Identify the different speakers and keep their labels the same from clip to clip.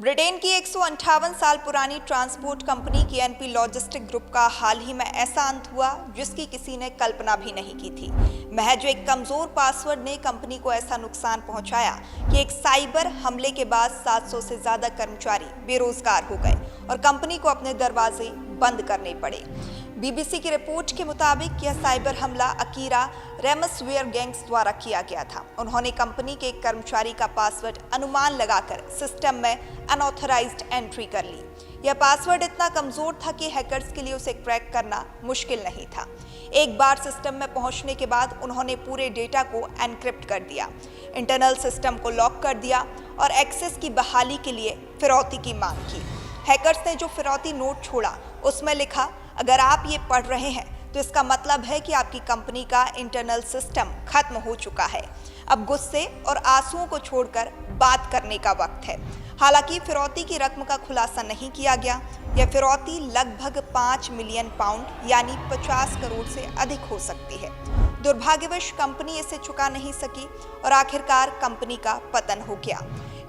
Speaker 1: Britain की 158 साल पुरानी transport company KNP logistic group का हाल ही में ऐसा अंत हुआ जिसकी किसी ने कल्पना भी नहीं की थी। महज एक कमजोर पासवर्ड ने कंपनी को ऐसा नुकसान पहुंचाया कि एक साइबर हमले के बाद 700 से ज्यादा कर्मचारी बेरोजगार हो गए और कंपनी को अपने दरवाजे बंद करने पड़े। बीबीसी की रिपोर्ट के मुताबिक यह साइबर हमला अकीरा रेमसवेयर गैंग्स द्वारा किया गया था। उन्होंने कंपनी के एक कर्मचारी का पासवर्ड अनुमान लगाकर सिस्टम में अनऑथराइज्ड एंट्री कर ली। यह पासवर्ड इतना कमजोर था कि हैकर्स के लिए उसे क्रैक करना मुश्किल नहीं था। एक बार सिस्टम में पहुंचने के बाद उन्होंने पूरे डेटा को एनक्रिप्ट कर दिया, इंटरनल सिस्टम को लॉक कर दिया और एक्सेस की बहाली के लिए फिरौती की मांग की। हैकर्स ने जो फिरौती नोट छोड़ा उसमें लिखा, अगर आप ये पढ़ रहे हैं तो इसका मतलब है कि आपकी कंपनी का इंटरनल सिस्टम खत्म हो चुका है। अब गुस्से और आंसुओं को छोड़कर बात करने का वक्त है। हालांकि फिरौती की रकम का खुलासा नहीं किया गया। यह फिरौती लगभग 5 मिलियन पाउंड यानी 50 करोड़ से अधिक हो सकती है। दुर्भाग्यवश कंपनी इसे चुका नहीं सकी और आखिरकार कंपनी का पतन हो गया।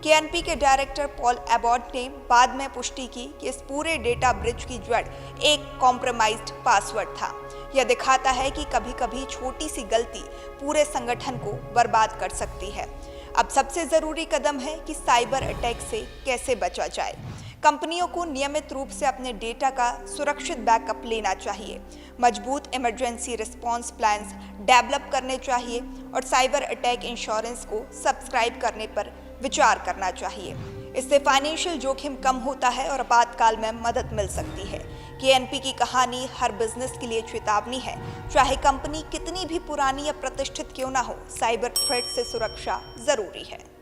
Speaker 1: केएनपी के डायरेक्टर पॉल एबॉट ने बाद में पुष्टि की कि इस पूरे डेटा ब्रिज की जड़ एक कॉम्प्रोमाइज्ड पासवर्ड था। यह दिखाता है कि कभी-कभी छोटी सी गलती पूरे संगठन को बर्बाद कर सकती है। अब सबसे जरूरी कदम है कि साइबर अटैक से कैसे बचा जाए। कंपनियों को नियमित रूप से अपने डेटा का सुरक्षित बैकअप लेना चाहिए, मजबूत इमरजेंसी रिस्पांस प्लान्स डेवलप करने चाहिए और साइबर अटैक इंश्योरेंस को सब्सक्राइब करने पर विचार करना चाहिए। इससे फाइनेंशियल जोखिम कम होता है और आपातकाल में मदद मिल सकती है। केएनपी की कहानी हर बिजनेस के लिए चेतावनी है। चाहे कंपनी कितनी भी पुरानी या प्रतिष्ठित क्यों ना हो, साइबर थ्रेट से सुरक्षा जरूरी है।